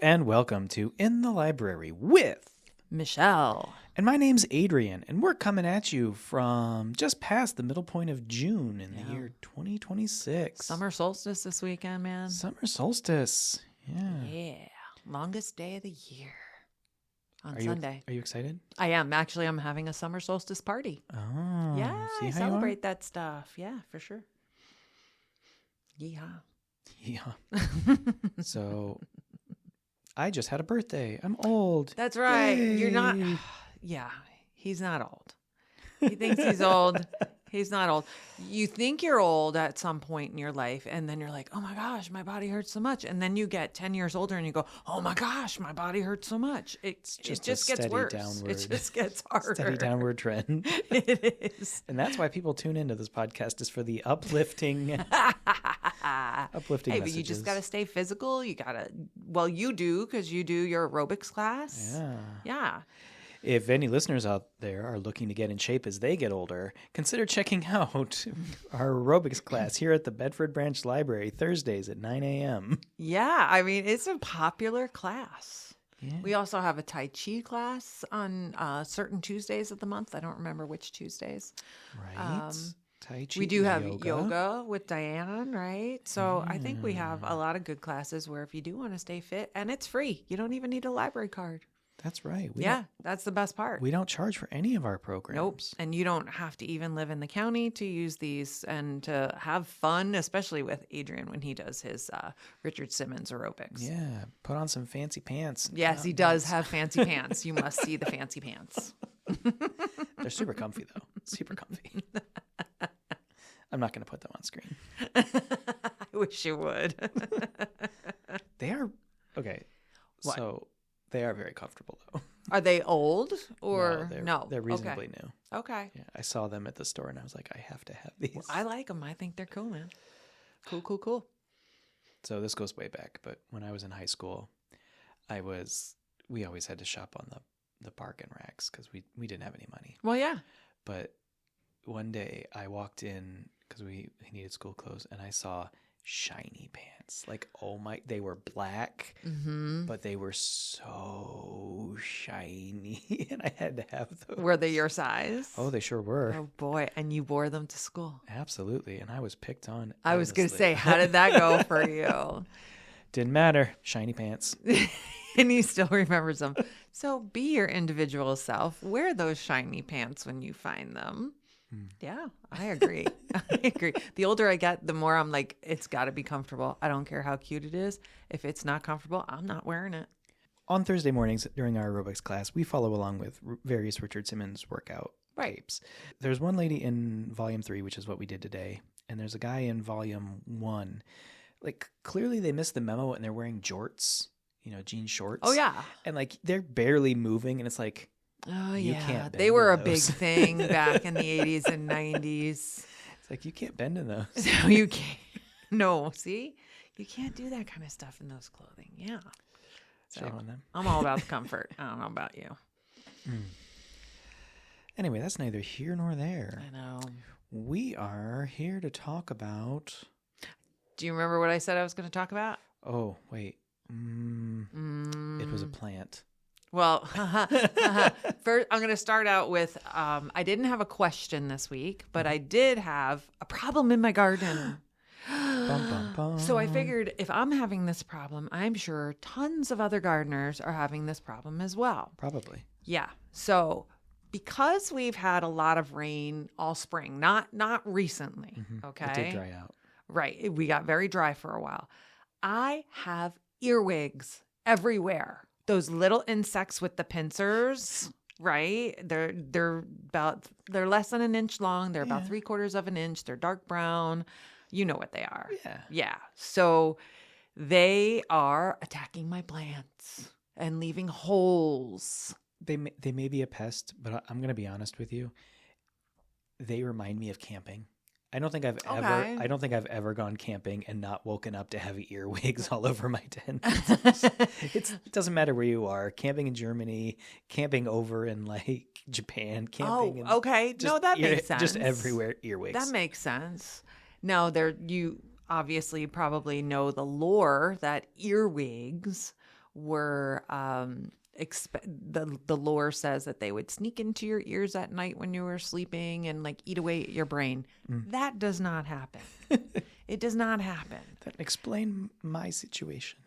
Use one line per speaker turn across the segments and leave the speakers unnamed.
and welcome to In the Library with
Michele.
And my name's Adrian, and we're coming at you from just past the middle point of June in the year 2026.
Summer solstice this weekend, man.
Summer solstice. Yeah.
Yeah. Longest day of the year on
Are
Sunday.
Are you excited?
I am. Actually, I'm having a summer solstice party.
Oh.
Yeah,
see
I
how
celebrate that stuff. Yeah, for sure. Yeehaw.
Yeah. So, I just had a birthday. I'm old.
That's right.
Yay.
You're not. Yeah, he's not old. He thinks he's old. He's not old. You think you're old at some point in your life, and then you're like, oh my gosh, my body hurts so much. And then you get 10 years older and you go, oh my gosh, my body hurts so much. It just gets worse. It just gets harder.
Steady downward trend.
It is.
And that's why people tune into this podcast, is for the uplifting
Hey,
messages.
but you just got to stay physical. You got to, well, you do, because you do your aerobics class.
Yeah.
Yeah.
If any listeners out there are looking to get in shape as they get older, consider checking out our aerobics class here at the Bedford Branch Library Thursdays at 9 a.m.
Yeah. I mean, it's a popular class.
Yeah.
We also have a Tai Chi class on certain Tuesdays of the month. I don't remember which Tuesdays.
Right. Tai Chi,
We do have yoga with Diane, right? So I think we have a
Mm.
lot of good classes where if you do want to stay fit, and it's free, you don't even need a library card.
That's right.
That's the best part.
We don't charge for any of our
Nope.
programs.
And you don't have to even live in the county to use these and to have fun, especially with Adrian when he does his Richard Simmons aerobics.
Yeah. Put on some fancy pants.
Yes, he does have fancy pants. You must see the fancy pants.
They're super comfy, though. Super comfy. I'm not going to put them on screen.
I wish you would.
They are, okay.
What?
So they are very comfortable, though.
Are they old or no?
They're reasonably new.
Okay.
Yeah, I saw them at the store and I was like, I have to have these.
Well, I like them. I think they're cool, man. Cool.
So this goes way back, but when I was in high school, we always had to shop on the bargain racks because we didn't have any money.
Well, yeah.
But one day I walked in because we needed school clothes and I saw shiny pants. Like, oh my, they were black, but they were so shiny and I had to have those.
Were they your size?
Oh, they sure were.
Oh, boy. And you wore them to school.
Absolutely. And I was picked on.
I was going to
endlessly.
say, how did that go for you?
Didn't matter. Shiny pants.
And he still remembers them. So be your individual self. Wear those shiny pants when you find them. Yeah, I agree. I agree. The older I get, the more I'm like, it's got to be comfortable. I don't care how cute it is. If it's not comfortable, I'm not wearing it.
On Thursday mornings during our aerobics class, we follow along with various Richard Simmons workout tapes. There's one lady in volume 3, which is what we did today, and there's a guy in volume 1. Like, clearly they missed the memo and they're wearing jorts, jean shorts.
Oh, yeah.
And like they're barely moving, and it's like,
Oh,
you
yeah.
can't bend
They were
in
a big
those.
thing back in the 80s and 90s.
It's like, you can't bend in those.
So you can't. No, see? You can't do that kind of stuff in those clothing. Yeah. So
Shame on them.
I'm all about the comfort. I don't know about you.
Anyway, that's neither here nor there.
I know.
We are here to talk about...
Do you remember what I said I was going to talk about?
Oh, wait. It was a plant.
Well, first, I'm going to start out with, I didn't have a question this week, but I did have a problem in my garden.
Bum, bum, bum.
So I figured if I'm having this problem, I'm sure tons of other gardeners are having this problem as well.
Probably.
Yeah. So because we've had a lot of rain all spring, not recently, okay?
It did dry out.
Right. We got very dry for a while. I have earwigs everywhere. Those little insects with the pincers, right? They're less than an inch long. They're about 3/4 of an inch. They're dark brown. You know what they are.
Yeah.
Yeah. So they are attacking my plants and leaving holes.
They may be a pest, but I'm going to be honest with you. They remind me of camping. I don't think I've ever gone camping and not woken up to have earwigs all over my tent. It doesn't matter where you are. Camping in Germany, camping over in like Japan, camping.
Okay. No, that makes sense.
Just everywhere, earwigs.
That makes sense. Now, you obviously probably know the lore that earwigs were the lore says that they would sneak into your ears at night when you were sleeping and like eat away at your brain. That does not happen. It does not happen.
That explain my situation.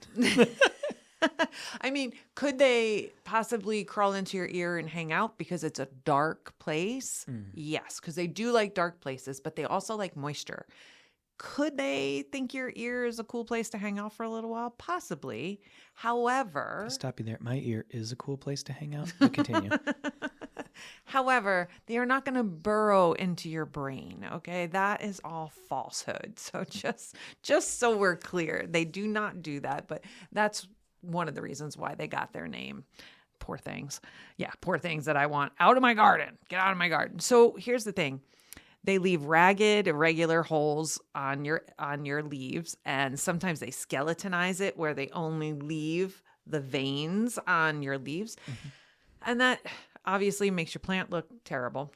I mean, could they possibly crawl into your ear and hang out because it's a dark place? Yes, because they do like dark places, but they also like moisture. Could they think your ear is a cool place to hang out for a little while? Possibly. However...
I'll stop you there. My ear is a cool place to hang out. But continue.
However, they are not going to burrow into your brain, okay? That is all falsehood. So just so we're clear, they do not do that, but that's one of the reasons why they got their name. Poor things. Yeah, poor things that I want out of my garden. Get out of my garden. So here's the thing. They leave ragged, irregular holes on your leaves, and sometimes they skeletonize it where they only leave the veins on your leaves. And that obviously makes your plant look terrible.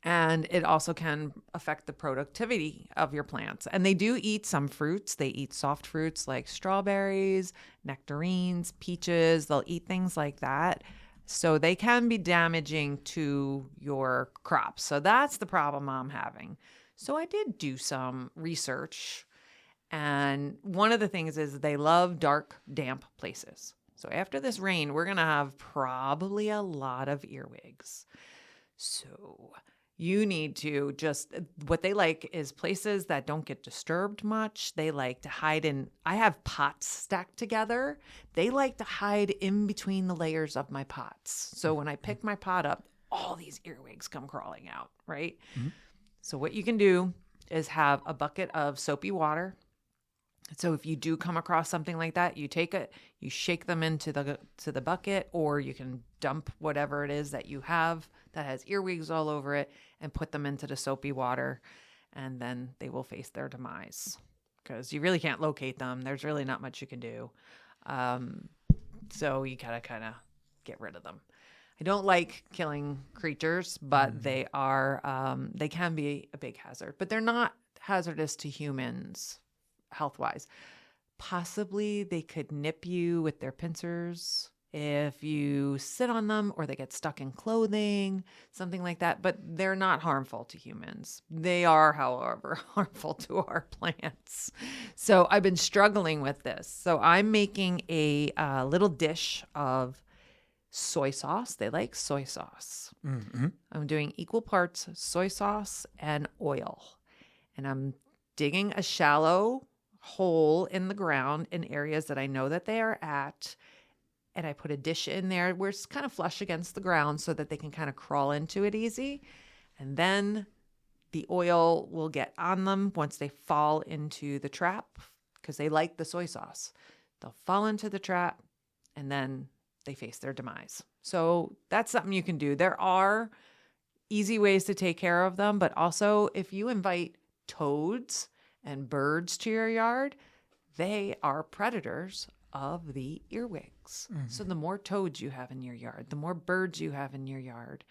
And it also can affect the productivity of your plants. And they do eat some fruits. They eat soft fruits like strawberries, nectarines, peaches. They'll eat things like that. So they can be damaging to your crops. So that's the problem I'm having. So I did do some research. And one of the things is they love dark, damp places. So after this rain, we're going to have probably a lot of earwigs. So you need to what they like is places that don't get disturbed much. They like to hide in, I have pots stacked together. They like to hide in between the layers of my pots. So when I pick my pot up, all these earwigs come crawling out, right? So what you can do is have a bucket of soapy water. So if you do come across something like that, you take it, you shake them into the bucket, or you can dump whatever it is that you have that has earwigs all over it and put them into the soapy water, and then they will face their demise because you really can't locate them. There's really not much you can do. So you gotta kind of get rid of them. I don't like killing creatures, but they can be a big hazard, but they're not hazardous to humans health-wise. Possibly they could nip you with their pincers if you sit on them, or they get stuck in clothing, something like that, but they're not harmful to humans. They are, however, harmful to our plants. So I've been struggling with this. So I'm making a little dish of soy sauce. They like soy sauce. I'm doing equal parts soy sauce and oil, and I'm digging a shallow hole in the ground in areas that I know that they are at. And I put a dish in there where it's kind of flush against the ground so that they can kind of crawl into it easy. And then the oil will get on them once they fall into the trap, because they like the soy sauce. They'll fall into the trap and then they face their demise. So that's something you can do. There are easy ways to take care of them, but also if you invite toads and birds to your yard, they are predators of the earwigs. So the more toads you have in your yard, the more birds you have in your yard.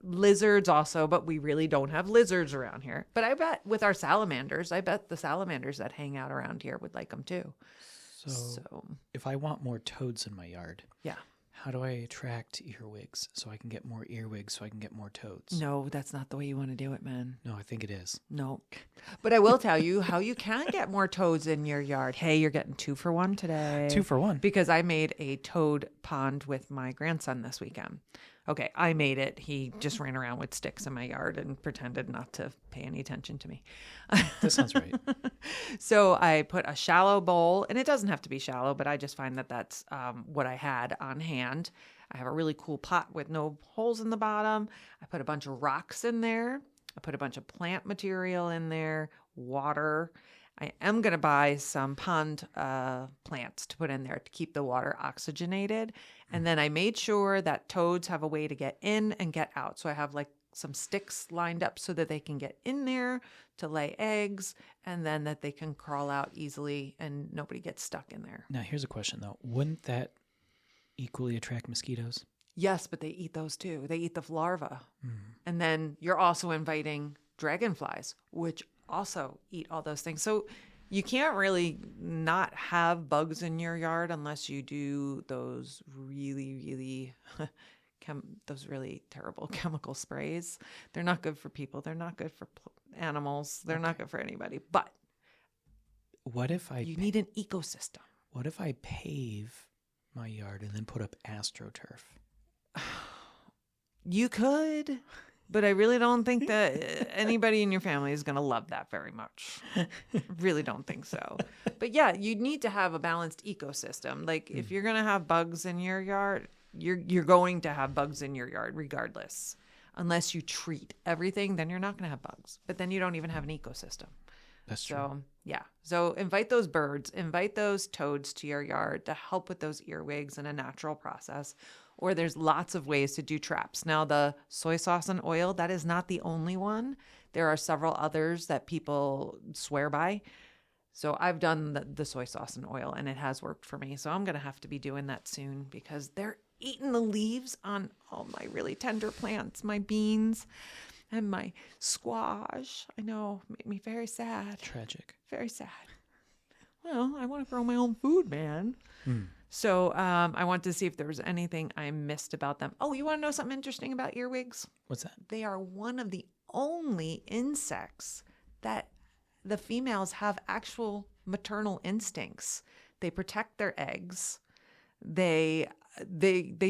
Lizards also, but we really don't have lizards around here. But I bet with our salamanders, I bet the salamanders that hang out around here would like them too.
So if I want more toads in my yard,
yeah,
how do I attract earwigs so I can get more earwigs so I can get more toads?
No, that's not the way you want to do it, man.
No, I think it is.
No. But I will tell you how you can get more toads in your yard. Hey, you're getting 2 for 1 today.
2 for 1.
Because I made a toad pond with my grandson this weekend. Okay, I made it. He just ran around with sticks in my yard and pretended not to pay any attention to me.
That sounds right.
So I put a shallow bowl, and it doesn't have to be shallow, but I just find that that's what I had on hand. I have a really cool pot with no holes in the bottom. I put a bunch of rocks in there. I put a bunch of plant material in there, water. I am going to buy some pond plants to put in there to keep the water oxygenated. And then I made sure that toads have a way to get in and get out. So I have like some sticks lined up so that they can get in there to lay eggs, and then that they can crawl out easily and nobody gets stuck in there.
Now, here's a question, though. Wouldn't that equally attract mosquitoes?
Yes, but they eat those too. They eat the larvae. And then you're also inviting dragonflies, which also eat all those things. So You can't really not have bugs in your yard unless you do those really, really those really terrible chemical sprays. They're not good for people. They're not good for animals. They're not good for anybody. But
what if
you need an ecosystem?
What if I pave my yard and then put up AstroTurf?
You could, but I really don't think that anybody in your family is going to love that very much. Really don't think so. But yeah, you need to have a balanced ecosystem. Like if you're going to have bugs in your yard, you're going to have bugs in your yard regardless. Unless you treat everything, then you're not going to have bugs. But then you don't even have an ecosystem.
That's true.
So, yeah. So invite those birds, invite those toads to your yard to help with those earwigs in a natural process. Or there's lots of ways to do traps. Now, the soy sauce and oil, that is not the only one. There are several others that people swear by. So I've done the soy sauce and oil, and it has worked for me. So I'm going to have to be doing that soon because they're eating the leaves on all my really tender plants, my beans and my squash. I know, made me very sad.
Tragic.
Very sad. Well, I want to grow my own food, man. So I wanted to see if there was anything I missed about them. Oh, you want to know something interesting about earwigs?
What's that?
They are one of the only insects that the females have actual maternal instincts. They protect their eggs. They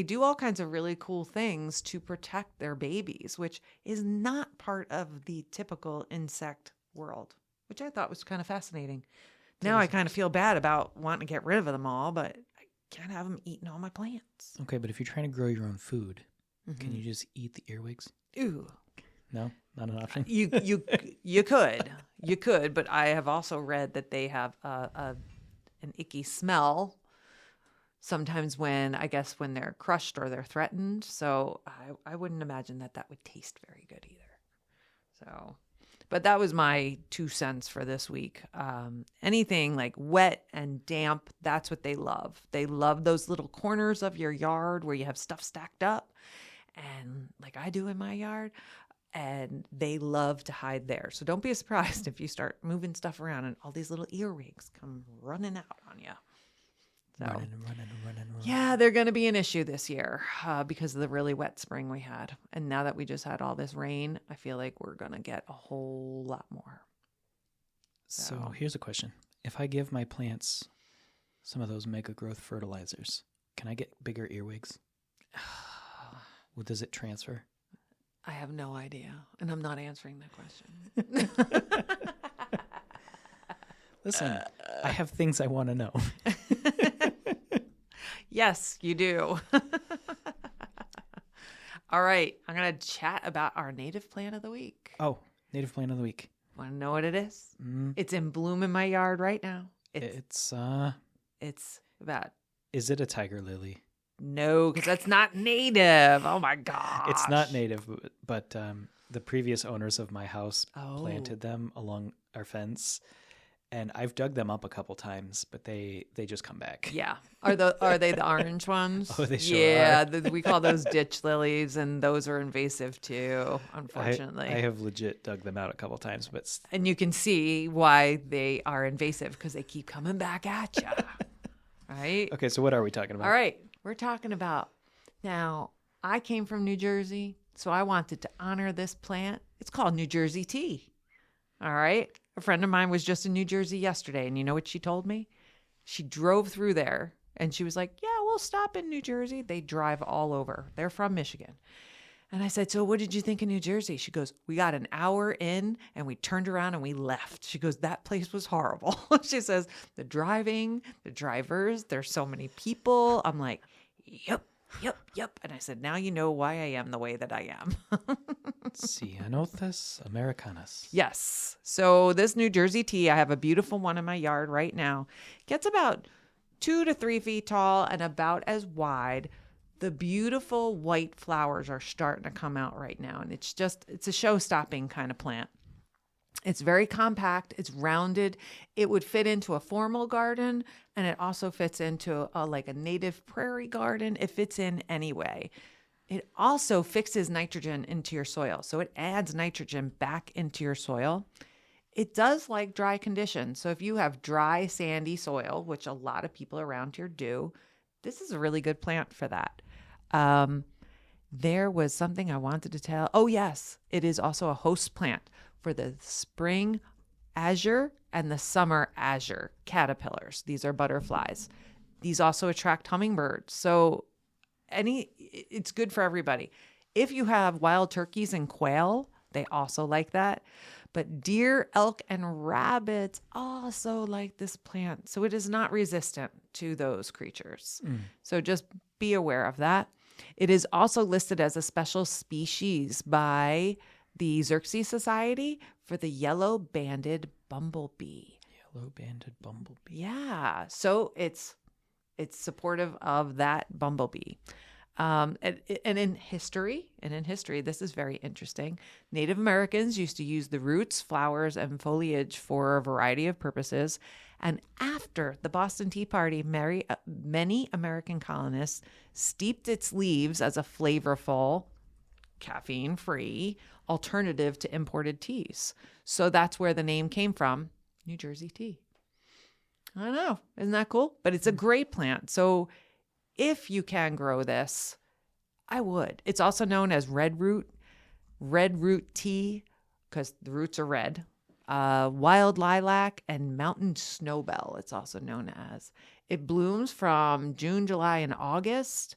do all kinds of really cool things to protect their babies, which is not part of the typical insect world, which I thought was kind of fascinating. Now I kind of feel bad about wanting to get rid of them all, but I can't have them eating all my plants.
Okay, but if you're trying to grow your own food, can you just eat the earwigs?
Ooh.
No, not an option.
You could, but I have also read that they have an icky smell. Sometimes when they're crushed or they're threatened. So I wouldn't imagine that would taste very good either. So, but that was my 2 cents for this week. Anything like wet and damp, that's what they love. They love those little corners of your yard where you have stuff stacked up, and like I do in my yard, and they love to hide there. So don't be surprised if you start moving stuff around and all these little earwigs come running out on you. So, running. Yeah, they're going to be an issue this year because of the really wet spring we had. And now that we just had all this rain, I feel like we're going to get a whole lot more.
So here's a question. If I give my plants some of those mega growth fertilizers, can I get bigger earwigs? Well, does it transfer?
I have no idea. And I'm not answering that question.
Listen, I have things I want to know.
Yes, you do. All right. I'm going to chat about our native plant of the week.
Oh, native plant of the week.
Want to know what it is? It's in bloom in my yard right now.
It's
about...
Is it a tiger lily?
No, because that's not native. Oh, my gosh.
It's not native, but the previous owners of my house planted them along our fence. And I've dug them up a couple times, but they just come back.
Yeah. Are they the orange ones?
Oh, they sure
are.
Yeah,
we call those ditch lilies, and those are invasive too, unfortunately.
I have legit dug them out a couple times, but...
And you can see why they are invasive, because they keep coming back at you. Right?
Okay, so what are we talking about?
All right. We're talking about... Now, I came from New Jersey, so I wanted to honor this plant. It's called New Jersey tea. All right? A friend of mine was just in New Jersey yesterday, and you know what she told me? She drove through there, and she was like, yeah, we'll stop in New Jersey. They drive all over. They're from Michigan. And I said, so what did you think of New Jersey? She goes, we got an hour in, and we turned around, and we left. She goes, that place was horrible. She says, the driving, the drivers, there's so many people. I'm like, yep. And I said, now you know why I am the way that I am.
Cyanothus americanus.
Yes. So this New Jersey tea, I have a beautiful one in my yard right now. Gets about 2 to 3 feet tall and about as wide. The beautiful white flowers are starting to come out right now. And it's a show-stopping kind of plant. It's very compact. It's rounded. It would fit into a formal garden, and it also fits into a native prairie garden. It fits in any way. It also fixes nitrogen into your soil. So it adds nitrogen back into your soil. It does like dry conditions. So if you have dry, sandy soil, which a lot of people around here do, this is a really good plant for that. There was something I wanted to tell. Oh, yes. It is also a host plant for the spring azure and the summer azure caterpillars. These are butterflies. These also attract hummingbirds. So it's good for everybody. If you have wild turkeys and quail, they also like that. But deer, elk, and rabbits also like this plant. So it is not resistant to those creatures. So just be aware of that. It is also listed as a special species by the Xerces Society for the yellow-banded bumblebee.
Yellow-banded bumblebee.
Yeah. So it's supportive of that bumblebee. And in history, this is very interesting. Native Americans used to use the roots, flowers, and foliage for a variety of purposes. And after the Boston Tea Party, many American colonists steeped its leaves as a flavorful, caffeine-free alternative to imported teas. So that's where the name came from, New Jersey tea. I don't know. Isn't that cool? But it's a great plant. So if you can grow this, I would. It's also known as red root tea because the roots are red. Wild lilac and mountain snowbell, it's also known as. It blooms from June, July, and August.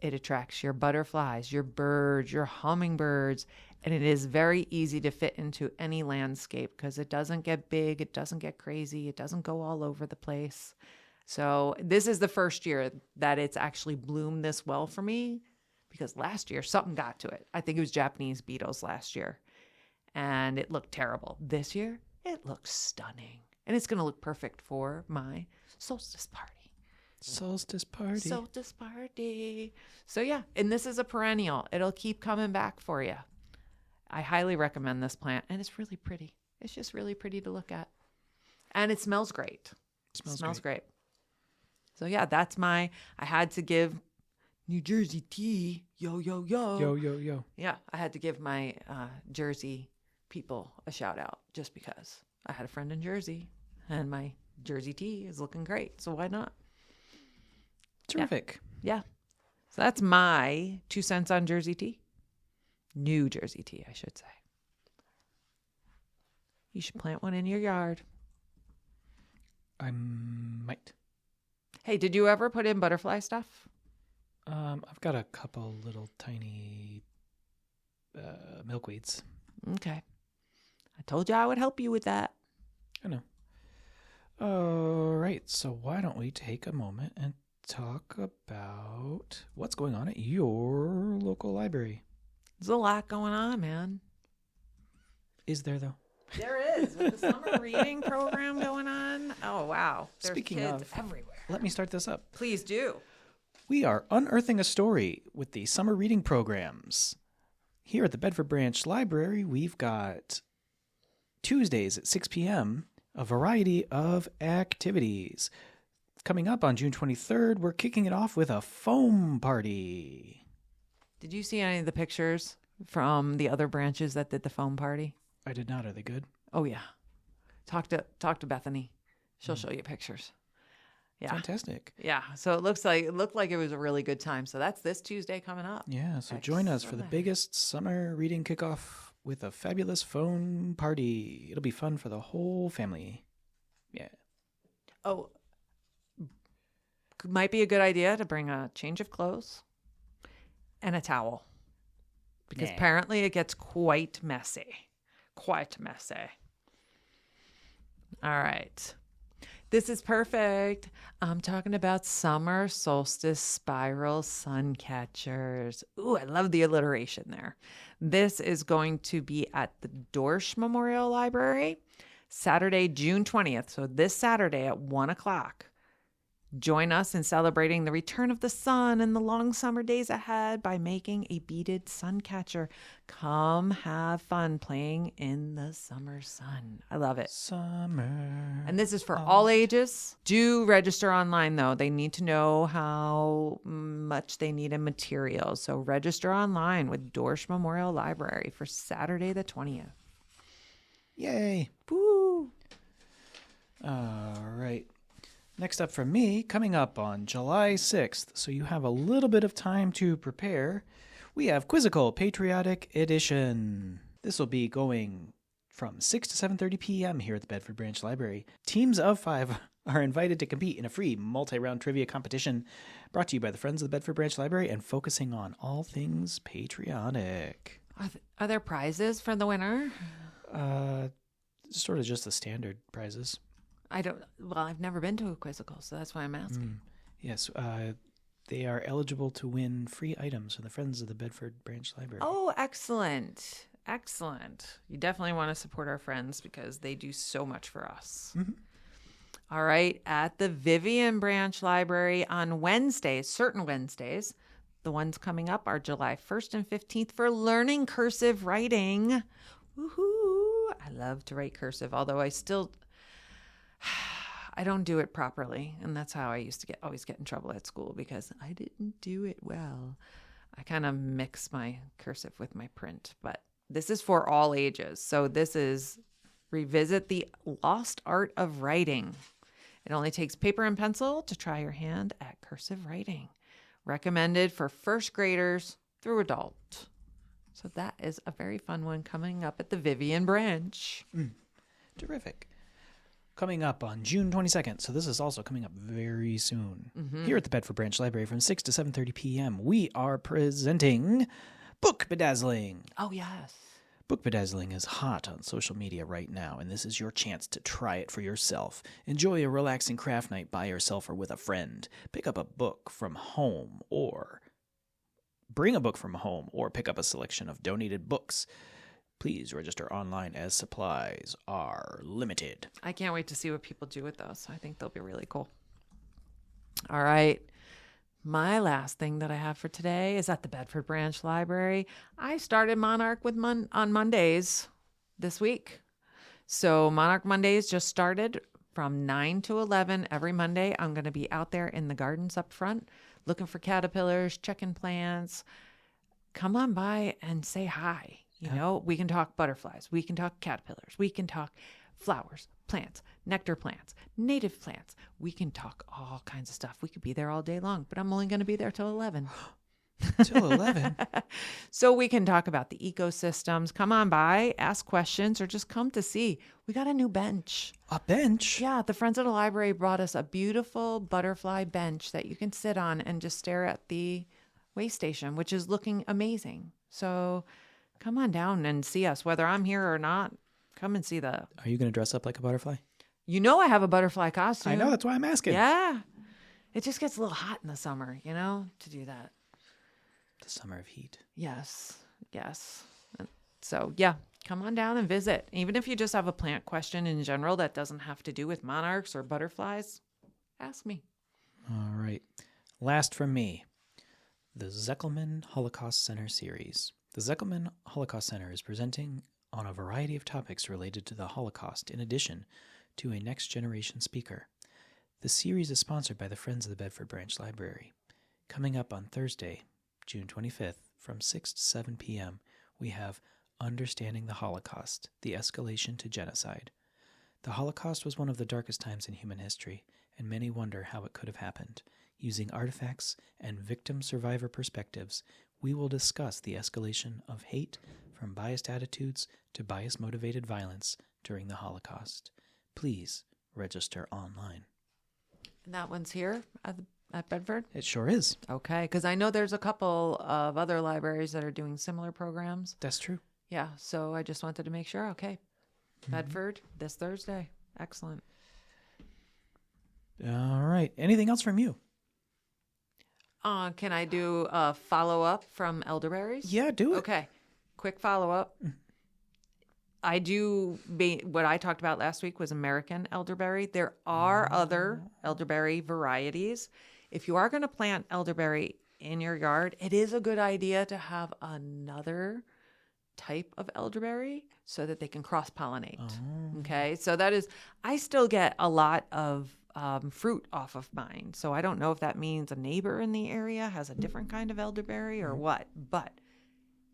It attracts your butterflies, your birds, your hummingbirds, and it is very easy to fit into any landscape because it doesn't get big, it doesn't get crazy, it doesn't go all over the place. So this is the first year that it's actually bloomed this well for me because last year something got to it. I think it was Japanese beetles last year and it looked terrible. This year it looks stunning and it's going to look perfect for my solstice party.
Solstice party.
Solstice party. So yeah, and this is a perennial. It'll keep coming back for you. I highly recommend this plant and it's really pretty. It's just really pretty to look at. And it smells great. Smells great. So yeah, I had to give New Jersey tea, yo. Yeah, I had to give my Jersey people a shout out just because I had a friend in Jersey and my Jersey tea is looking great. So why not?
Terrific.
Yeah. So that's my 2 cents on Jersey tea. New Jersey tea, I should say. You should plant one in your yard.
I might.
Hey, did you ever put in butterfly stuff?
I've got a couple little tiny milkweeds.
Okay. I told you I would help you with that.
I know. All right. So why don't we take a moment and talk about what's going on at your local library?
There's a lot going on, man.
Is there, though?
There is. With the summer reading program going on. Oh, wow. There's
Speaking
kids
of,
everywhere.
Let me start this up.
Please do.
We are unearthing a story with the summer reading programs. Here at the Bedford Branch Library, we've got Tuesdays at 6 p.m., a variety of activities. Coming up on June 23rd, we're kicking it off with a foam party.
Did you see any of the pictures from the other branches that did the foam party?
I did not. Are they good?
Oh, yeah. Talk to Bethany. She'll show you pictures. Yeah.
Fantastic.
Yeah. So it looked like it was a really good time. So that's this Tuesday coming up.
Yeah. So join us for the biggest summer reading kickoff with a fabulous foam party. It'll be fun for the whole family. Yeah.
Oh, might be a good idea to bring a change of clothes and a towel because apparently it gets quite messy. Quite messy. All right. This is perfect. I'm talking about summer solstice spiral sun catchers. Ooh, I love the alliteration there. This is going to be at the Dorsch Memorial Library, Saturday, June 20th. So this Saturday at 1 o'clock. Join us in celebrating the return of the sun and the long summer days ahead by making a beaded sun catcher. Come have fun playing in the summer sun. I love it.
Summer.
And this is for all ages. Do register online, though. They need to know how much they need in materials. So register online with Dorsch Memorial Library for Saturday the 20th.
Yay.
Woo.
Next up from me, coming up on July 6th, so you have a little bit of time to prepare, we have Quizzical Patriotic Edition. This will be going from 6 to 7:30 p.m. here at the Bedford Branch Library. Teams of 5 are invited to compete in a free multi-round trivia competition brought to you by the Friends of the Bedford Branch Library and focusing on all things patriotic.
Are there prizes for the winner?
Sort of just the standard prizes.
I've never been to a Quizzical, so that's why I'm asking.
Yes, they are eligible to win free items from the Friends of the Bedford Branch Library.
Oh, excellent. Excellent. You definitely want to support our friends because they do so much for us. Mm-hmm. All right. At the Vivian Branch Library on Wednesdays, certain Wednesdays, the ones coming up are July 1st and 15th for learning cursive writing. Woohoo! I love to write cursive, although I don't do it properly. And that's how I used to always get in trouble at school because I didn't do it well. I kind of mix my cursive with my print, but this is for all ages. So this is Revisit the Lost Art of Writing. It only takes paper and pencil to try your hand at cursive writing. Recommended for first graders through adult. So that is a very fun one coming up at the Vivian Branch.
Terrific. Coming up on June 22nd, so this is also coming up very soon. Mm-hmm. Here at the Bedford Branch Library from 6 to 7:30 p.m., we are presenting Book Bedazzling.
Oh, yes.
Book Bedazzling is hot on social media right now, and this is your chance to try it for yourself. Enjoy a relaxing craft night by yourself or with a friend. Pick up a book from home or bring a book from home or pick up a selection of donated books. Please register online as supplies are limited.
I can't wait to see what people do with those. I think they'll be really cool. All right. My last thing that I have for today is at the Bedford Branch Library. I started Monarch on Mondays this week. So Monarch Mondays just started from 9 to 11 every Monday. I'm going to be out there in the gardens up front looking for caterpillars, checking plants. Come on by and say hi. You know, we can talk butterflies. We can talk caterpillars. We can talk flowers, plants, nectar plants, native plants. We can talk all kinds of stuff. We could be there all day long, but I'm only going to be there till 11.
Till 11?
So we can talk about the ecosystems. Come on by, ask questions, or just come to see. We got a new bench.
A bench?
Yeah, the Friends of the Library brought us a beautiful butterfly bench that you can sit on and just stare at the way station, which is looking amazing. So come on down and see us, whether I'm here or not. Come and see the...
Are you going to dress up like a butterfly?
You know I have a butterfly costume.
I know, that's why I'm asking.
Yeah. It just gets a little hot in the summer, to do that.
The summer of heat.
Yes. So, yeah, come on down and visit. Even if you just have a plant question in general that doesn't have to do with monarchs or butterflies, ask me.
All right. Last from me, the Zeckelman Holocaust Center series. The Zeckelman Holocaust Center is presenting on a variety of topics related to the Holocaust in addition to a next-generation speaker. The series is sponsored by the Friends of the Bedford Branch Library. Coming up on Thursday, June 25th, from 6 to 7 p.m., we have Understanding the Holocaust, the Escalation to Genocide. The Holocaust was one of the darkest times in human history, and many wonder how it could have happened. Using artifacts and victim-survivor perspectives, we will discuss the escalation of hate from biased attitudes to bias-motivated violence during the Holocaust. Please register online.
And that one's here at Bedford?
It sure is.
Okay, because I know there's a couple of other libraries that are doing similar programs.
That's true.
Yeah, so I just wanted to make sure. Okay, Bedford this Thursday. Excellent.
All right. Anything else from you?
Can I do a follow-up from elderberries?
Yeah, do it.
Okay, quick follow-up. What I talked about last week was American elderberry. There are other elderberry varieties. If you are going to plant elderberry in your yard, it is a good idea to have another type of elderberry so that they can cross-pollinate. Oh. Okay, so I still get a lot of fruit off of mine. So I don't know if that means a neighbor in the area has a different kind of elderberry or what, but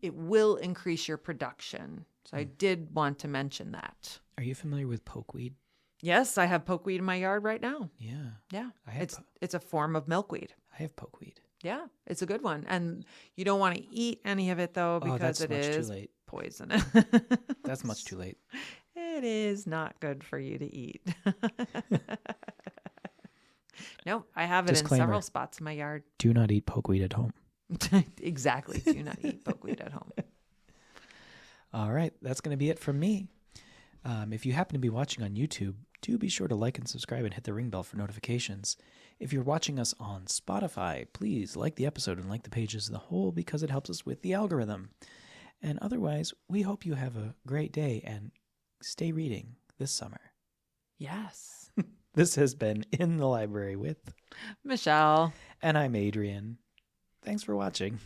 it will increase your production. So I did want to mention that.
Are you familiar with pokeweed?
Yes, I have pokeweed in my yard right now.
Yeah.
Yeah.
I have
It's a form of milkweed.
I have pokeweed.
Yeah, it's a good one. And you don't want to eat any of it, though, because it is
too late.
poisonous.
That's much too late.
It is not good for you to eat. No, I have it
Disclaimer.
in several spots in my yard.
Do not eat pokeweed at home.
Exactly. Do not eat pokeweed at home.
All right. That's going to be it from me. If you happen to be watching on YouTube, do be sure to like and subscribe and hit the ring bell for notifications. If you're watching us on Spotify, please like the episode and like the pages as a whole because it helps us with the algorithm. And otherwise, we hope you have a great day and stay reading this summer.
Yes.
This has been In the Library with
Michele.
And I'm Adrian. Thanks for watching.